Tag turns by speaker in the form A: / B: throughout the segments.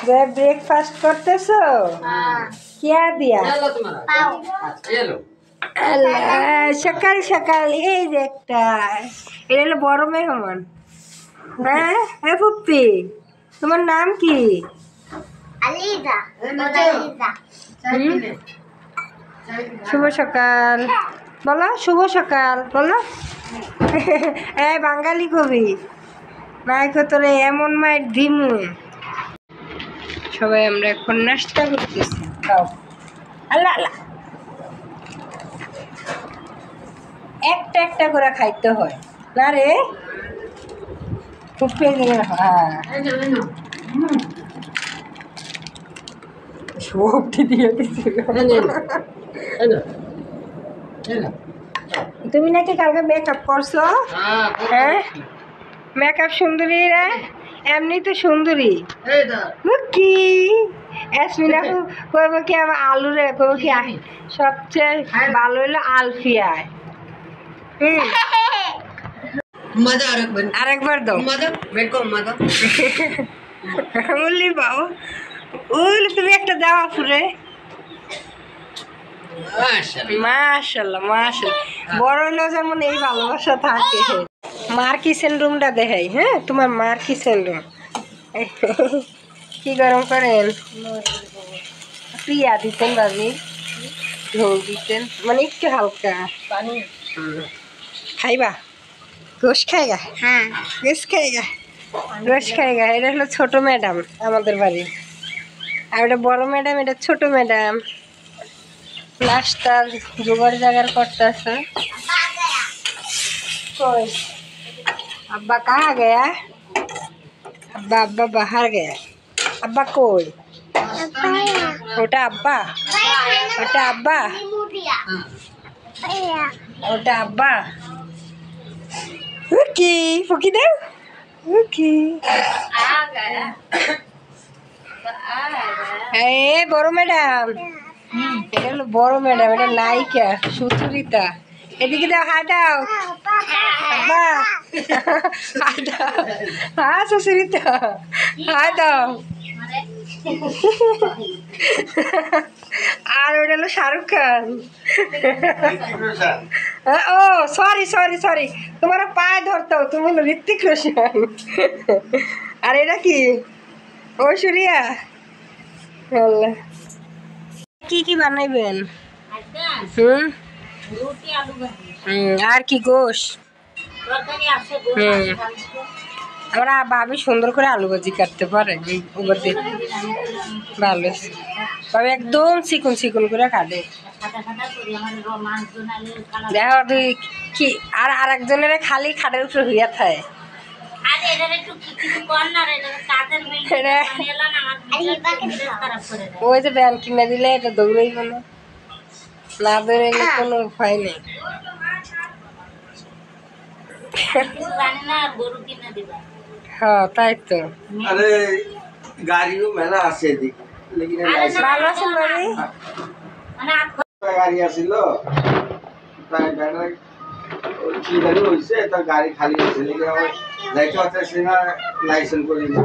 A: Breakfast করতেছো? क्या दिया? সকাল সকাল এই যে একটা এটা হলো বড় মেহমান। হ্যাঁ হ্যাঁ পুপ্পি, তোমার নাম কি?
B: আলিজা।
A: শুভ সকাল বলো, শুভ সকাল বলো। এই বাঙালি কবি নায়ক তোরে এমন মায়ের দিমু। সবাই আমরা এখন নাস্তা করতেছি। খাও। আল্লাহ আল্লাহ, একটা একটা করে খাইতে হয় না রে? খুব পেয়ে হ্যাঁ সবটি দিয়ে দিচ্ছিল। তুমি নাকি কালকে মেকআপ করছো? হ্যাঁ মেকআপ সুন্দরী রে, এমনি তো সুন্দরী কি এসমিনা কইব কি আমার আলু রে, কইব কি সবচেয়ে ভালো হলো আলফিয়ায়। আরেকবার দাও বললি বাবু, ওইলে তুমি একটা দাও ফুরে। মাশাল্লাহ মাশাল্লাহ, বড় হলো যেমন এই ভালোবাসা থাকে। মার কিচেন রুমটা দেখাই। হ্যাঁ তোমার মার কিচেন রুম কি গরম করেন? প্রিয়া দিতেন ভাবি, ঝোল দিতেন মানে একটু হালকা। খাইবা? গোশ খাইগা?
B: হ্যাঁ
A: গোশ খাইগা, গোশ খাইগা। এটা হলো ছোট ম্যাডাম আমাদের বাড়ির, আর এটা বড় ম্যাডাম, এটা ছোট ম্যাডাম। नाश्ता जुगाड़ जगाड़ करता है। कोई अब्बा कहाँ गया? अब्बा अब्बा बाहर गया। अब्बा कोई ओटा अब्बा, ओटा अब्बा, ओटा अब्बा। ओके फुकी दे, ओके ए बड़ो मैडम, এটা হলো বড় ম্যাডাম, এটা নায়িকা সুচরিতা। এদিকে দাও, হাই দাও আব্বা, হাই দাও। হ্যাঁ সুচরিতা হাই দাও। আর ওটা হলো শাহরুখ খান। ও সরি সরি সরি, তোমার পায়ে ধরতো, তুমি হলো ঋত্বিক রোশন। আর এটা কি ঐশ্বরিয়া? কি কি বানাইবেন? আর কি গোশ? আমরা ভাবি সুন্দর করে আলু ভাজি কাটতে পারে, ভালো তবে একদম চিকন চিকন করে কাটে। দেখো তুই কি আর আরেকজনের খালি খাটের উপরে হইয়া থাকে। ওই যে ব্যান কিনে দিলে এটা দৌড়াইব না, না দৌড়াইলে কোনো উপায় নেই। হ্যাঁ তাই তো।
C: আরে গাড়িও মেলা আছে এদিকে,
A: ভালো আছেন বাড়ি?
C: গাড়ি আসিল তাই ব্যাটারি কি জানি হয়েছে, তার গাড়ি খালি আছে, যাইতে হচ্ছে না, লাইসেন্স করি না,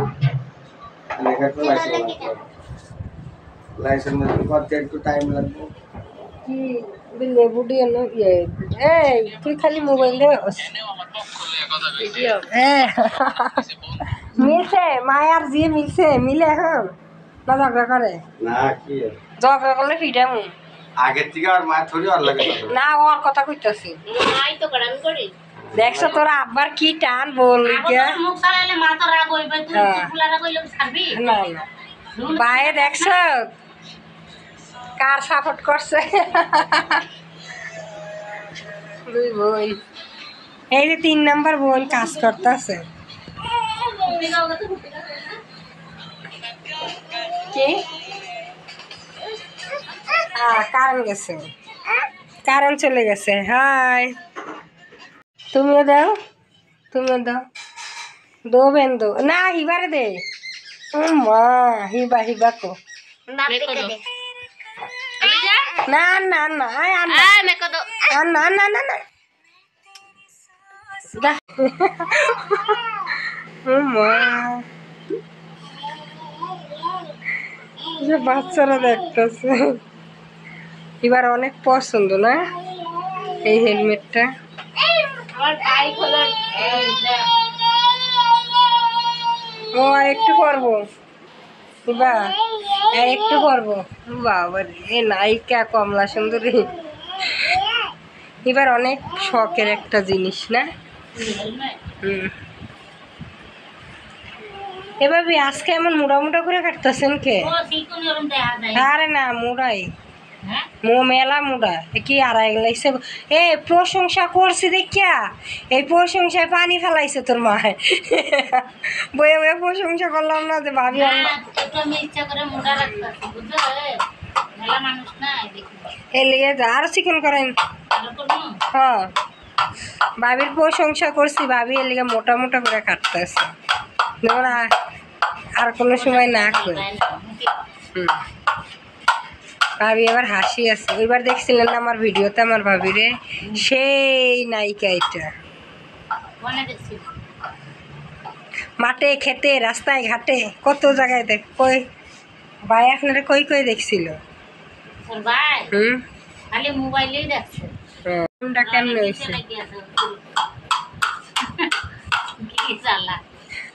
C: লেখার তো লাইসেন্স লাইসেন্স করতে একটু টাইম লাগবে।
A: কি লেবু দিয়ে এই তুই খালি মোবাইল দে। মিলছে মায়ার দিয়ে মিলছে, মিলে এখন না ঝগড়া করে
C: না? কি
A: ঝগড়া করলে ফিটামু
C: আগের থেকে আর মা থরি আর লাগে
A: না, ওর কথা কইতাছি। দেখছো তোরা আব্বার কি টান বললি না না বাইরে, দেখছো কার সাপোর্ট করছে। দুই বোন, এই যে 3 নাম্বার বোন কাজ করতেছে। কি কারেন্ট গেছে, কারেন্ট চলে গেছে। হাই তুমিও দাও, তুমিও দাও, দোবেন দো না, হিবারে দে। মা হিবা হিবা কো না না না না না না না না মা যে বাচ্চারা দেখতেছে। এবার অনেক পছন্দ না এই হেলমেটটা। ও আর একটু করবো এবার, আর একটু করবো। বাবা রে নায়িকা কমলা সুন্দরী এবার অনেক শখের একটা জিনিস না। এবার আজকে এমন মোটা মোটা করে কাটতেছেন কে? আরে না মোড়াই মেলা মোড়া কি আড়াই লাগছে। এ প্রশংসা করছি দেখিয়া এই প্রশংসায় পানি ফেলাইছে তোর মা। বয়ে বয়ে প্রশংসা করলাম না যে ভাবি এই লিগে আরো চিকেন করেন। হ্যাঁ ভাবির প্রশংসা করছি, ভাবি এর লিগে মোটা মোটা করে কাটতেছে যেমন আর কোনো সময় না করে। ভাবি এবার হাসি আছে। ওইবার দেখছিলেন না আমার ভিডিওতে আমার ভাবিরে, সেই নায়িকা এটা। মাঠে খেতে রাস্তায় ঘাটে কত জায়গায় দেখ। কই ভাই আপনারা কই কই দেখছিল? কোনটা কেমন হয়েছে?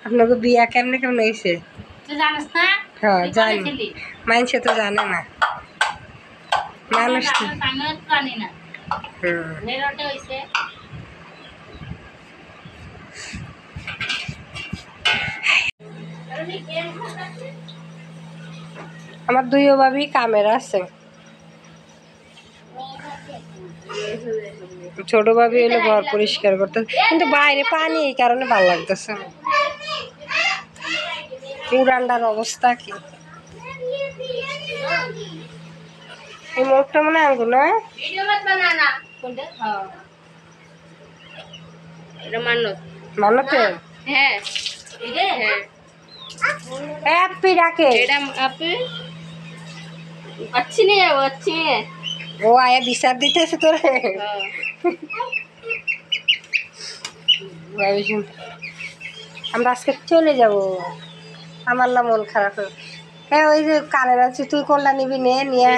A: আপনাকে বিয়া কেমনে কেমন হয়েছে? হ্যাঁ জানি, মানুষে তো জানে না, মানুষ তো। আমার দুইও ভাবি কামেরা আছে। ছোট ভাবি হলো ঘর পরিষ্কার করতে, কিন্তু বাইরে পানি এই কারণে ভালো লাগতেছে। উড়ানটার অবস্থা কি? এই মুখটা মনে আনবো না মানতে। হ্যাপি ডাকে ও আয়া বিচার দিতেছে তোরে। আমরা আজকে চলে যাব, আমার না মন খারাপ। হ্যাঁ ওই যে কানের আছে, তুই কোনটা নিবি নে নিয়ে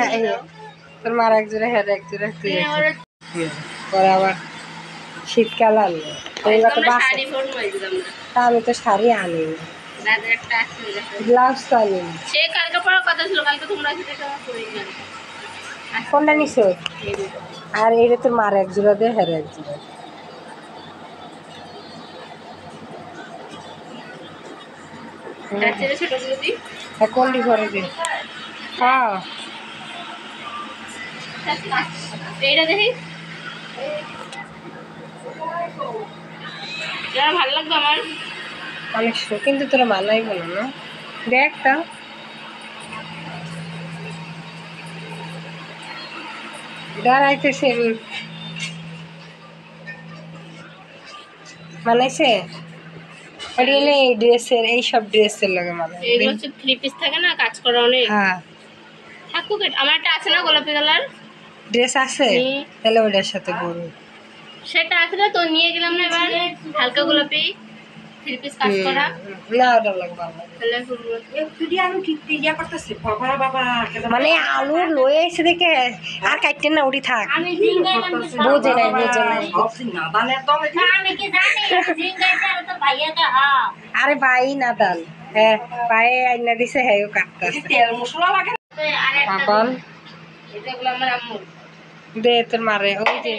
A: তোর মার এক জোড়া হের এক জোড়া তুই পরে আবার শীতকাল আনলো। আমি তো শাড়ি আনি, ব্লাউজ তো আনি। কোনটা নিস? আর এটা তোর মার এক জোড়া দে হের এক জোড়া। কোনটি ঘরে দে। হ্যাঁ
B: ভালো লাগবে আমার
A: অনেক, কিন্তু তোরা মানাই বলো না। দেখ তা দাঁড়াইতেছে মানাইছে। এই ড্রেসের এইসব ড্রেসের লাগে মানায়।
B: এগুলো হচ্ছে থ্রি পিস থাকে না, কাজ করা অনেক।
A: হ্যাঁ
B: থাকুক, আমার একটা আছে না গোলাপি কালার
A: ড্রেস আছে, তাহলে ওটার সাথে পরবো।
B: সেটা আছে না তো, নিয়ে গেলাম না এবার হালকা গোলাপি থ্রি পিস কাজ করা।
A: না ওটা লাগবে মানে আলু লয়ে এসে দেখে আর কাটতে না উঠি থাক। বোঝে নাই বোঝে নাই। আরে ভাই না দাল, হ্যাঁ পায়ে আইনা দিছে, হ্যাঁ কাটতেছে তেল মশলা লাগে পাগল। দে তোর মারে। ওই যে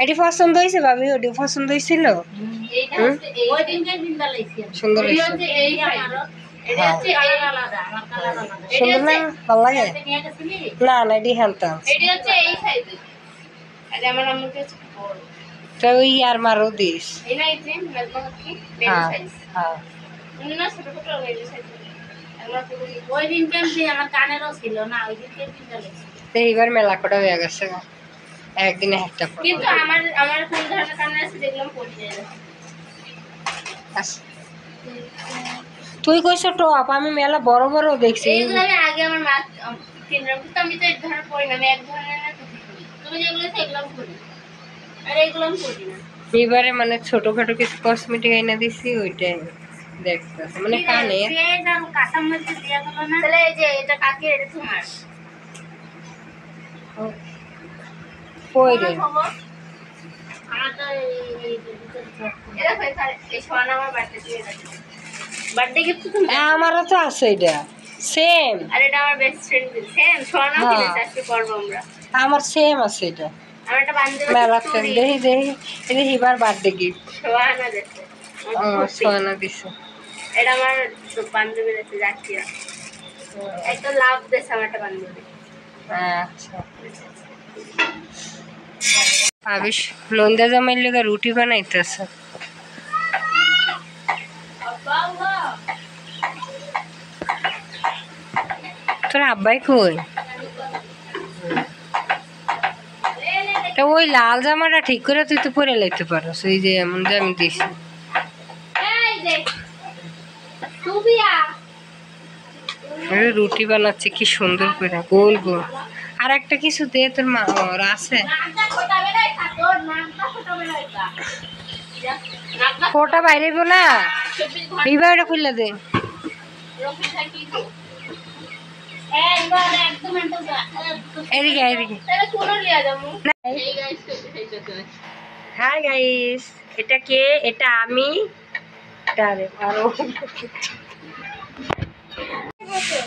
A: এটি পছন্দ হয়েছে ভাবি? ওটি পছন্দ হয়েছিল, সুন্দর হয়েছে। সুন্দর না ভালো লাগে? না না এটি হ্যানতাম তো ওই আর মারো দিস। হ্যাঁ হ্যাঁ এইবার মেলা কটা হয়ে গেছে, একদিনে একটা।
B: কিন্তু আমার কোন ধরনের কানের আছে দেখলাম পড়ে
A: তুই কইছ টপ, আমি মেলা বড় বড় দেখছি।
B: এইগুলো আমি আগে আমার মা কিনলাম, কিন্তু আমি তো এক ধরনের পরি না, আমি এক ধরনের তুমি যেগুলো সেগুলো পরি, আর এইগুলো আমি পরি না।
A: এবারে মানে ছোটখাটো কিছু কসমেটিক এনে দিছি ওইটাই। দেখতেছে মানে কানে
B: পেঁয়াজ আর কাঁচামরিচ দিয়া গেল না, তাহলে এই যে এটা কাকে, এটা তোমার
A: কই রে
B: খবর। আমার তো এটা কই এই সোনা আমার বার্থডে দিয়ে গেছে, বার্থডে গিফট তো তুমি।
A: আমারও তো আছে এটা সেম,
B: আর এটা আমার বেস্ট ফ্রেন্ড সেম সোনা
A: হ্যাঁ।
B: কিনেছে আজকে করবো আমরা।
A: আমার সেম আছে এটা
B: আমার একটা বান্ধবী
A: মেলাতে দেখি দেখি এটা হিবার বার্থডে গিফট
B: সোহানা দিচ্ছে,
A: সোনা দিছে।
B: এটা আমার বান্ধবী দিচ্ছে জাকিয়া, একটা লাভ দিচ্ছে আমার একটা বান্ধবী।
A: আচ্ছা আবিশ নন্দা জামাইয়ের লেগে রুটি বানাইতেছে। তোর আব্বাই কই? তা ওই লাল জামাটা ঠিক করে তুই তো পরে লাইতে পারস, ওই যে এমন যে আমি দিছি।
B: এই যে সুবিয়া
A: রুটি বানাচ্ছে কি সুন্দর করে গোল গোল। আর একটা কিছু দে তোর মা ওর আছে
B: নাকটা ফোটাবে না, তোর নাকটা ফোটাবে না, এটা নাকটা
A: ফোটা বাইরে না
B: 24 ঘন্টা
A: বিবাহটা খুললে দে।
B: রকি থাকি তো। এই বারে একদম একদম
A: এদিকে এদিকে।
B: তাহলে কোন লিয়া যাবো। এই গাইস কইতে
A: হাই গাইস, এটা কে? এটা আমি।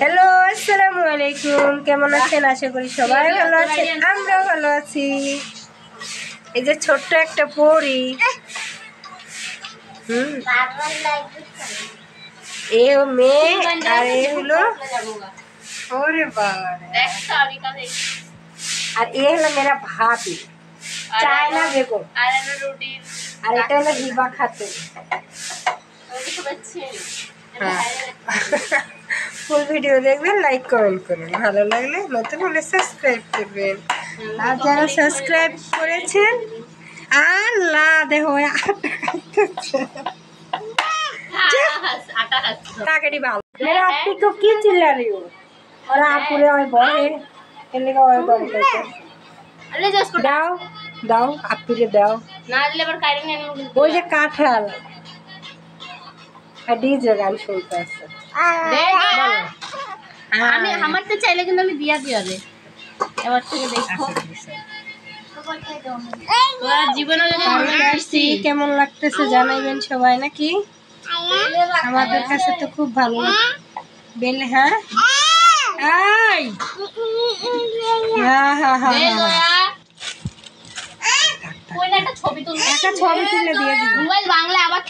A: হ্যালো আসসালামু আলাইকুম, কেমন আছেন? আশা করি সবাই ভালো আছেন, আমরাও ভালো আছি। এই যে ছোট্ট একটা পরি, এ ও মেয়ে আর এ হলো ওরে বাবা,
B: দেখছো আমি কাছে
A: আর এ হলো মেরা ভাবি চায়না বেগম,
B: আর একটা রুটি
A: আর এটা হলো হিবা খাতুন।
B: ওই শুভেচ্ছা।
A: ফুল ভিডিও দেখবেন, লাইক কমেন্ট করবেন, ভালো লাগলে নতুন হলে সাবস্ক্রাইব করবেন। আর যারা সাবস্ক্রাইব করেছেন আল্লাহ দেখো
B: আটা খাচ্ছ
A: তাকেরই ভালো मेरा आपकी को क्यों चिल्ला रही हो? और आप पूरे और बड़े खेलने का और बड़े करते
B: আরে জাস্ট
A: दाओ दाओ आप पूरे दाओ
B: না দিলে আবার কারেন্ট এনে
A: वो जो काठल डीजे गान শুনতে আছে।
B: আমি আমার তো চাইলে কিন্তু আমি দিয়া দিও রে এবার থেকে দেখো তোরা জীবনে যদি
A: আসছি কেমন লাগতেছে জানাইবেন সবাই নাকি? আমাদের কাছে তো খুব ভালো বেলে। হ্যাঁ এই হ্যাঁ হ্যাঁ হ্যাঁ
B: কোইনা একটা ছবি তুল,
A: একটা ছবি তুলে দিয়ে দিবি।
B: মোবাইল বাংলা আবার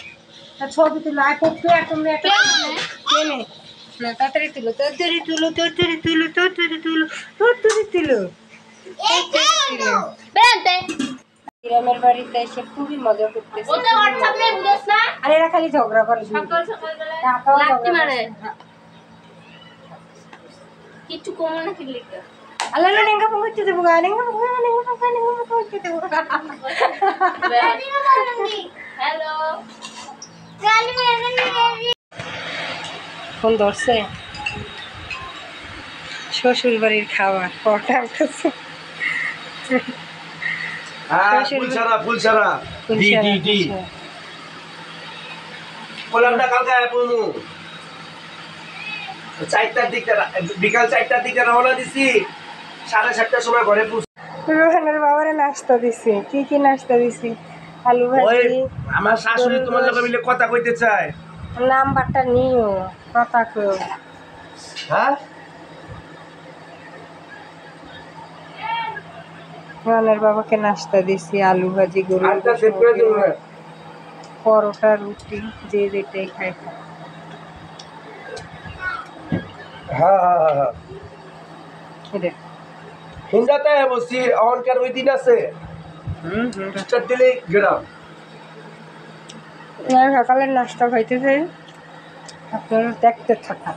A: তা ছবি তুলো আর পড়তে তুমি একটা কেনে না তাড়াতাড়ি তুলো তাড়াতাড়ি তুলো তাড়াতাড়ি তুলো তাড়াতাড়ি তুলো তাড়াতাড়ি তুলো
B: বেরাতে
A: গ্রামের বাড়িতে এসে খুবই মজা করতেছে।
B: ওতে WhatsApp নেই বুঝছ না,
A: আর এরা খালি ঝগড়া করে
B: সকাল সকাল বেলা
A: টাকাও
B: লাত্তি
A: ঝগড়া
B: মারে
A: করে।
B: কিছু কম না কি লিখা
A: আল্লাহ নেঙ্গা পৌঁছে দেবো গা নেঙ্গা পৌঁছে দেবো।
B: হ্যালো
A: ফোন ধরছে শ্বশুর বাড়ির খাবার কটা উঠেছে
C: ফুল ছাড়া পোলামটা কালকে পড়বো 4টার দিকে, বিকাল 4টার দিকে রওনা দিছি, 7:30টার সময় ঘরে
A: রোহানের বাবারে নাস্তা দিছি। কি কি নাস্তা দিছি? আলু
C: ওই
A: ভাজি।
C: আমার শাশুড়ি তোমার লগে মিলে কথা কইতে চায়।
A: নাম্বারটা নিও কথা কও।
C: হ্যাঁ
A: রোহানের বাবাকে নাস্তা দিছি, আলু ভাজি, গরু
C: আরেকটা সেভ করে দিও না।
A: পরোটা, রুটি, যে যেটাই খায়।
C: হ্যাঁ হ্যাঁ হ্যাঁ
A: এটা
C: হিন্দাতে বসছি অহংকার ওই দিন আছে স্টার দিলে গেলাম।
A: সকালের নাস্তা খাইতে চাই, আপনারা দেখতে থাকা।